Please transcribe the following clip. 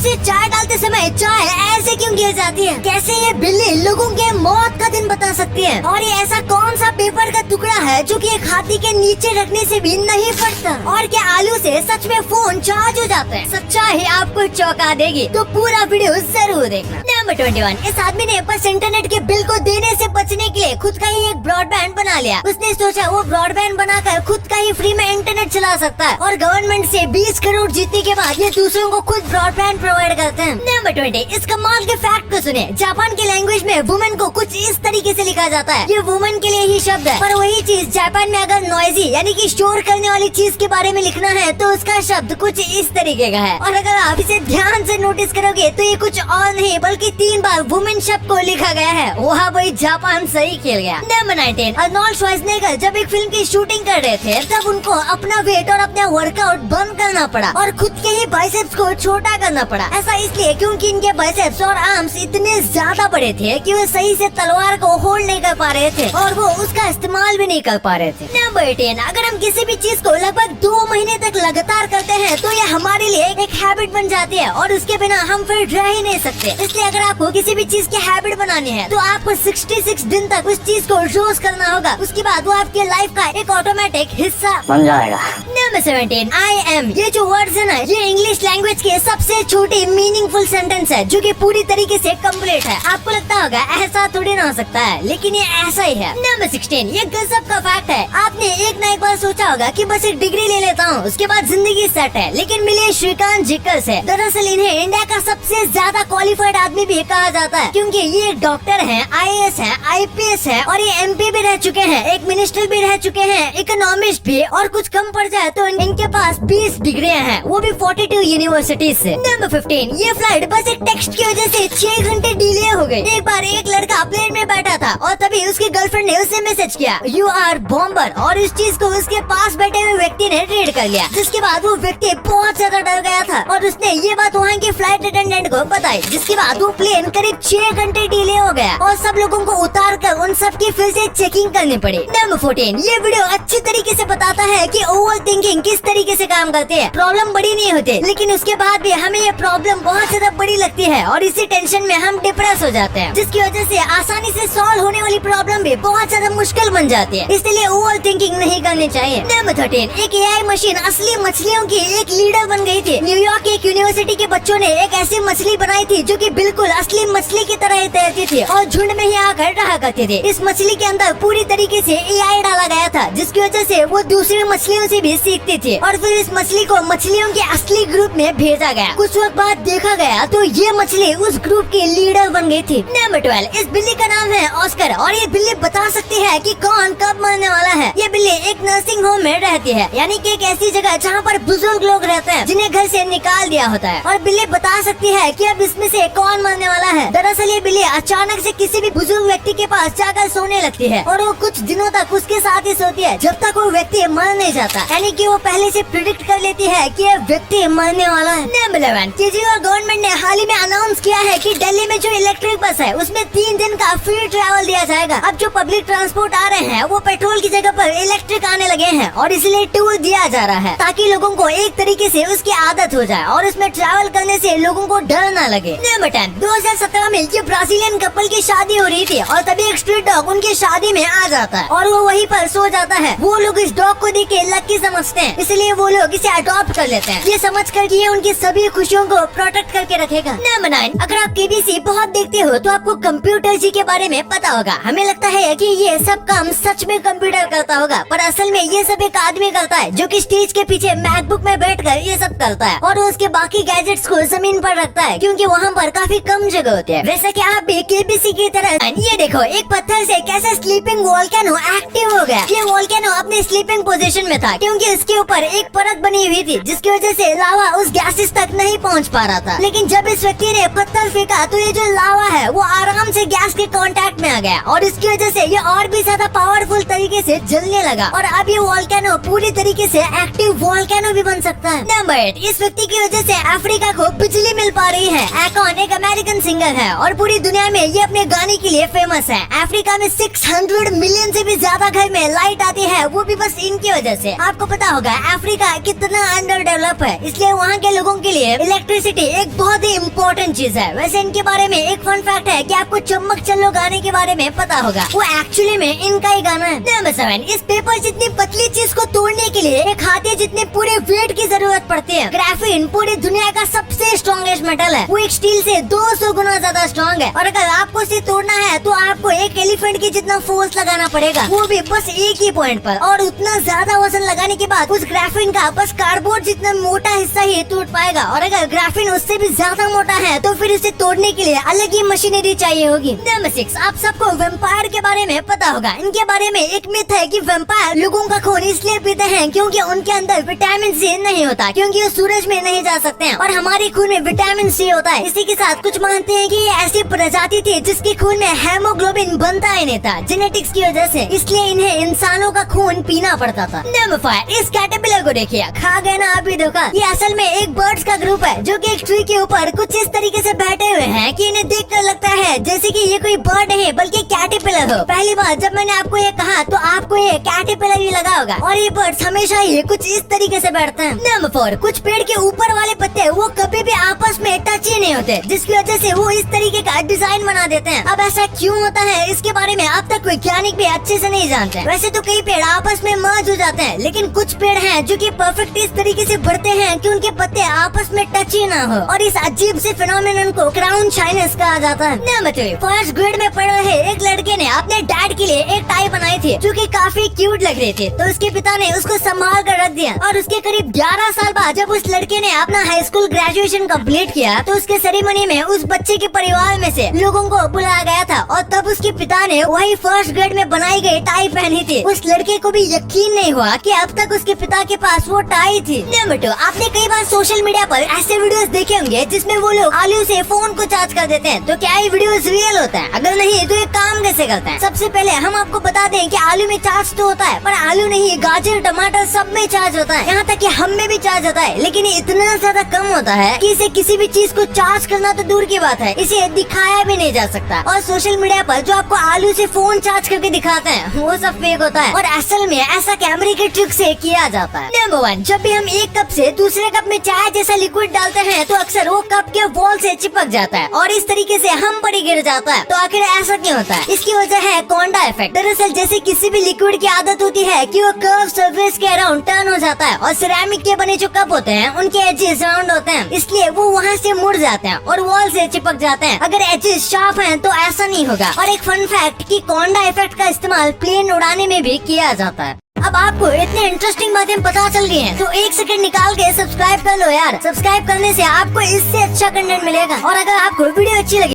आपसे चाय डालते समय चाय ऐसे क्यों गिर जाती है? कैसे ये बिल्ली लोगों के मौत का दिन बता सकती है? और ये ऐसा कौन सा पेपर का टुकड़ा है जो कि एक हाथी के नीचे रखने से भी नहीं फटता? और क्या आलू से सच में फोन चार्ज हो जाता है? सच्चाई आपको चौंका देगी, तो पूरा वीडियो जरूर देखना। नंबर 21, इस आदमी ने बस इंटरनेट के बिल को देने से बचने के लिए खुद का ही एक ब्रॉडबैंड बना लिया। उसने सोचा वो ब्रॉडबैंड बनाकर खुद का ही फ्री में इंटरनेट चला सकता है और गवर्नमेंट से 20 करोड़ जीतने के बाद ये दूसरों को खुद ब्रॉडबैंड प्रोवाइड करते हैं। नंबर 20, इस कमाल के फैक्ट को सुने। जापान की लैंग्वेज में वुमेन को कुछ इस तरीके से लिखा जाता है। ये वुमेन के लिए ही शब्द है, पर वही चीज जापान में अगर नॉइजी यानी कि शोर करने वाली चीज के बारे में लिखना है तो उसका शब्द कुछ इस तरीके का है। और अगर आप इसे ध्यान से नोटिस करोगे तो ये कुछ और नहीं बल्कि 3 बार वुमेन शब्द को लिखा गया है। वहाँ वही जापान सही खेल गया। नंबर 19, अर्नोल्ड श्वार्ज़नेगर जब एक फिल्म की शूटिंग कर रहे थे तब उनको अपना वेट और अपना वर्कआउट बंद करना पड़ा और खुद के ही बाइसेप्स को छोटा करना पड़ा। ऐसा इसलिए क्योंकि इनके बाइसेप्स और आर्म्स इतने ज्यादा बड़े थे कि वो सही से तलवार को होल्ड नहीं कर पा रहे थे और वो उसका इस्तेमाल भी नहीं कर पा रहे थे। नंबर 18, अगर हम किसी भी चीज को लगभग 2 महीने तक लगातार करते हैं तो ये हमारे लिए एक हैबिट बन जाती है और उसके बिना हम फिर रह ही नहीं सकते। इसलिए अगर आपको किसी भी चीज की हैबिट बनानी है तो आपको 66 दिन तक उस चीज को रोज करना होगा। उसके बाद वो आपके लाइफ का एक ऑटोमेटिक हिस्सा बन जाएगा। नंबर 17, आई एम, ये जो वर्ड्स है ना, ये इंग्लिश लैंग्वेज के सबसे छोटी मीनिंगफुल सेंटेंस है जो कि पूरी तरीके से कंप्लीट है। आपको लगता होगा ऐसा थोड़ी ना हो सकता है, लेकिन ये ऐसा ही है। नंबर 16, ये गजब का फैक्ट है। आपने एक ना एक बार सोचा होगा कि बस एक डिग्री ले लेता हूँ उसके बाद जिंदगी सेट है, लेकिन मिले श्रीकांत जिक्कर से। दरअसल इन्हें इंडिया का सबसे ज्यादा क्वालिफाइड आदमी भी कहा जाता है क्योंकि ये एक डॉक्टर है, IAS है, IPS है और ये MP भी रह चुके हैं, एक मिनिस्टर भी रह चुके हैं, इकोनॉमिस्ट भी, और कुछ कम पड़ जाए तो इनके पास 20 डिग्रियां हैं, वो भी 42 यूनिवर्सिटीज से। नंबर 15, ये फ्लाइट बस एक टेक्स्ट की वजह से 6 घंटे डिले हो गई। एक बार एक लड़का प्लेन में बैठा था और तभी उसकी गर्लफ्रेंड ने उसे मैसेज किया, यू आर बॉम्बर, और इस चीज को उसके पास बैठे हुए व्यक्ति ने रीड कर लिया, जिसके बाद वो व्यक्ति बहुत ज्यादा डर गया था और उसने ये बात वहाँ की फ्लाइट अटेंडेंट को बताई, जिसके बाद वो प्लेन करीब 6 घंटे डिले हो गया और सब लोगों को उतार कर उन सब की फिर से चेकिंग करनी पड़ी। नंबर 14, ये वीडियो अच्छी तरीके से बताता है कि ओवर थिंकिंग किस तरीके से काम करती है। प्रॉब्लम बड़ी नहीं होती, लेकिन उसके बाद भी हमें ये प्रॉब्लम बहुत ज्यादा बड़ी लगती है और इसी टेंशन में हम डिप्रेस हो जाते हैं, जिसकी वजह से आसानी से सॉल्व होने वाली प्रॉब्लम भी बहुत ज्यादा मुश्किल बन जाती है। इसलिए ओवर थिंकिंग नहीं करनी चाहिए। नंबर 13, एक AI मशीन असली मछलियों की एक लीडर बन गई थी। न्यूयॉर्क की एक यूनिवर्सिटी के बच्चों ने एक ऐसी मछली बनाई थी जो कि बिल्कुल असली मछली की तरह ही तैरती थी और झुंड में ही आकर रहा करती थी। इस मछली के अंदर पूरी तरीके से AI डाला गया था, जिसकी वजह से वो दूसरी मछलियों से भी सीखती थी और फिर इस मछली को मछलियों के असली ग्रुप में भेजा गया। कुछ वक्त बाद देखा गया तो ये मछली उस ग्रुप की लीडर बन गई थी। नंबर 12, इस बिल्ली का नाम है ऑस्कर और ये बिल्ली बता सकती है कि कौन कब मरने वाला है। ये बिल्ली एक नर्सिंग होम में रहती है, यानी कि एक ऐसी जगह जहाँ पर बुजुर्ग लोग रहते हैं जिन्हें घर से निकाल दिया होता है, और बिल्ली बता सकती है कि अब इसमें से कौन मरने वाला है। दरअसल ये बिल्ली अचानक से किसी भी बुजुर्ग व्यक्ति के पास जाकर सोने लगती है और वो कुछ दिनों तक उसके साथ ही सोती है जब तक वो व्यक्ति मर नहीं जाता, यानी कि वो पहले से प्रिडिक्ट कर लेती है कि ये व्यक्ति मरने वाला है। नंबर 11, केजरीवाल गवर्नमेंट ने हाल ही में अनाउंस किया है कि दिल्ली में जो इलेक्ट्रिक बस है उसमें 3 दिन का फ्री ट्रैवल दिया जाएगा। अब जो पब्लिक ट्रांसपोर्ट आ रहे हैं वो पेट्रोल की जगह पर इलेक्ट्रिक आने लगे हैं और इसलिए टूर दिया जा रहा है ताकि लोगों को एक तरीके से उसकी आदत हो जाए और उसमें ट्रैवल करने से लोगों को डर न लगे। नंबर 10, 2017 में ये ब्राजीलियन कपल की शादी हो रही थी और तभी एक स्ट्रीट डॉग उनकी शादी में आ जाता है और वो वहीं पर सो जाता है। वो लोग इस डॉग को देख के लकी समझते हैं, इसलिए वो लोग इसे अडॉप्ट कर लेते हैं, ये समझ कर कि ये उनकी सभी खुशियों को प्रोटेक्ट करके रखेगा। नंबर 9, अगर आप KBC बहुत देखते हो तो आपको कंप्यूटर जी के बारे में पता होगा। हमें लगता है कि ये सब काम सच में कंप्यूटर करता होगा, पर असल में ये सब एक आदमी करता है जो कि स्टेज के पीछे मैकबुक में बैठकर ये सब करता है और उसके बाकी गैजेट्स को जमीन पर रखता है क्योंकि वहाँ पर काफी कम जगह होती है। वैसे कि आप भी KBC की तरह ये देखो, एक पत्थर से कैसे स्लीपिंग वोल्केनो एक्टिव हो गया। ये वोल्केनो अपने स्लीपिंग पोजीशन में था क्योंकि इसके ऊपर एक परत बनी हुई थी जिसकी वजह से लावा उस गैसेस तक नहीं पहुंच पा रहा था। लेकिन जब इस व्यक्ति ने पत्थर फेंका तो ये जो लावा है वो आराम से गैस के कांटेक्ट में आ गया और इसकी वजह से ये और भी ज्यादा पावरफुल तरीके से जलने लगा और अब ये वोल्केनो पूरी तरीके से एक्टिव वोल्केनो भी बन सकता है। नंबर 8, इस व्यक्ति की वजह से अफ्रीका को बिजली मिल पा रही है। एकॉन एक अमेरिकन सिंगर है और पूरी दुनिया में ये अपने गाने के लिए फेमस है। अफ्रीका में 600 मिलियन से भी ज्यादा घर में लाइट आती है, वो भी बस इनकी वजह से। आपको पता होगा अफ्रीका कितना अंडर डेवलप है, इसलिए वहाँ के लोगों के लिए इलेक्ट्रिसिटी एक बहुत ही इम्पोर्टेंट चीज है। वैसे इनके बारे में एक फन फैक्ट है कि आपको चम्मक चलो गाने के बारे में पता होगा, वो एक्चुअली में इनका ही गाना है। नंबर 7, इस पेपर जितनी पतली चीज को तोड़ने के लिए एक हाथी जितने पूरे वेट की जरूरत पड़ती है। ग्राफीन पूरी दुनिया का सबसे स्ट्रॉन्गेस्ट मेटल है, वो एक स्टील से 200 गुना ज्यादा स्ट्रॉन्ग है। और अगर आपको इसे तोड़ना है तो आपको एक एलिफेंट की जितना फोर्स लगाना पड़ेगा, वो भी बस एक ही पॉइंट पर। और उतना ज्यादा वजन लगाने के बाद उस ग्राफीन का बस कार्डबोर्ड जितना मोटा हिस्सा ही टूट पाएगा। और अगर ग्राफीन उससे भी ज्यादा मोटा है तो फिर इसे तोड़ने के लिए अलग ही मशीनरी चाहिए होगी। नंबर 6, आप सबको वेम्पायर के बारे में पता होगा। इनके बारे में एक मिथ है कि वेम्पायर लोगों का खून इसलिए पीते हैं क्योंकि उनके अंदर विटामिन सी नहीं होता, क्योंकि वो सूरज में नहीं जा सकते हैं और हमारे खून में विटामिन सी होता है। इसी के साथ कुछ मानते हैं कि ये ऐसी प्रजाति थी जिसके खून में हेमोग्लोबिन बनता ही नहीं था जेनेटिक्स की वजह से, इसलिए इन्हें इंसानों का खून पीना पड़ता था। नंबर 5, इस कैटरपिलर को देखिए, खा गए ना आप भी धोखा। ये असल में एक बर्ड्स का ग्रुप है जो कि एक ट्री के ऊपर कुछ इस तरीके से बैठे हुए हैं कि इन्हें देखकर लगता है जैसे कि ये कोई बर्ड नहीं बल्कि कैटरपिलर हो। पहली बार जब मैंने आपको ये कहा तो आपको ये कैटरपिलर ही लगा होगा। और ये बर्ड्स हमेशा ही कुछ इस तरीके से बैठते हैं। नंबर 4, कुछ पेड़ के ऊपर वाले पत्ते वो कभी भी आपस में टच ही नहीं होते, जिसकी वजह से वो इस तरीके का डिजाइन बना देते हैं। अब ऐसा क्यों होता है इसके बारे में अब तक वैज्ञानिक भी अच्छे से नहीं जानते। वैसे तो कई पेड़ आपस में मर्ज हो जाते हैं, लेकिन कुछ पेड़ हैं जो कि परफेक्ट इस तरीके से बढ़ते हैं कि उनके पत्ते आपस में टच ही ना हो, और इस अजीब से फिनोमेनन को क्राउन शाइनेस कहा जाता है। नंबर 3, फर्स्ट ग्रेड में पढ़ रहे एक लड़के ने अपने डैड के लिए एक टाई बनाई थी जो कि काफी क्यूट लग रही थी, तो उसके पिता ने उसको संभाल कर रख दिया। और उसके करीब 11 साल बाद जब उस लड़के ने अपना हाई स्कूल ग्रेजुएशन कंप्लीट किया तो उसके सेरेमनी में उस बच्चे के परिवार में से लोगों को बुलाया गया था और तब उसके पिता ने वही फर्स्ट ग्रेड में बनाई गई टाई पहनी थी। उस लड़के को भी यकीन नहीं हुआ कि अब तक उसके पिता के पास वो टाई थी। नंबर 2, आपने कई बार सोशल मीडिया पर ऐसे वीडियोस देखे होंगे जिसमें वो लोग आलू से फोन को चार्ज कर देते हैं। तो क्या ये वीडियोस रियल होता है? अगर नहीं तो ये काम कैसे करता है? सबसे पहले हम आपको बता दें कि आलू में चार्ज तो होता है, पर आलू नहीं, गाजर, टमाटर सब में चार्ज होता है। यहाँ तक कि हम में भी चार्ज होता है, लेकिन ये इतना ज्यादा कम होता है कि इसे किसी भी चीज को चार्ज करना तो दूर की बात है, इसे दिखाया भी नहीं जा सकता। और सोशल मीडिया पर जो आपको आलू से फोन चार्ज करके दिखाते हैं वो सब फेक होता है और असल में ऐसा कैमरे के ट्रिक से किया जाता है। नंबर 1, जब भी हम एक कप से दूसरे कप में चाय जैसा लिक्विड डालते हैं तो अक्सर वो कप के वॉल से चिपक जाता है और इस तरीके से हम पर ही गिर जाता है। तो आखिर ऐसा क्यों होता है? इसकी वजह है कोंडा इफेक्ट। दरअसल जैसे किसी भी लिक्विड की आदत होती है कि वो कर्व सरफेस के अराउंड टर्न हो जाता है और सिरेमिक के बने जो कप होते हैं उनके एजेस राउंड होते हैं, इसलिए वो वहाँ से मुड़ जाते हैं और वॉल से चिपक जाते हैं। अगर एजेस शार्प हैं तो ऐसा नहीं होगा। और एक फन फैक्ट कि कोंडा इफेक्ट का इस्तेमाल प्लेन उड़ाने में भी किया जाता है। अब आपको इतने इंटरेस्टिंग बातें पता चल गई हैं, तो एक सेकंड निकाल के सब्सक्राइब कर लो यार। सब्सक्राइब करने से आपको इससे अच्छा कंटेंट मिलेगा। और अगर आपको वीडियो अच्छी लगी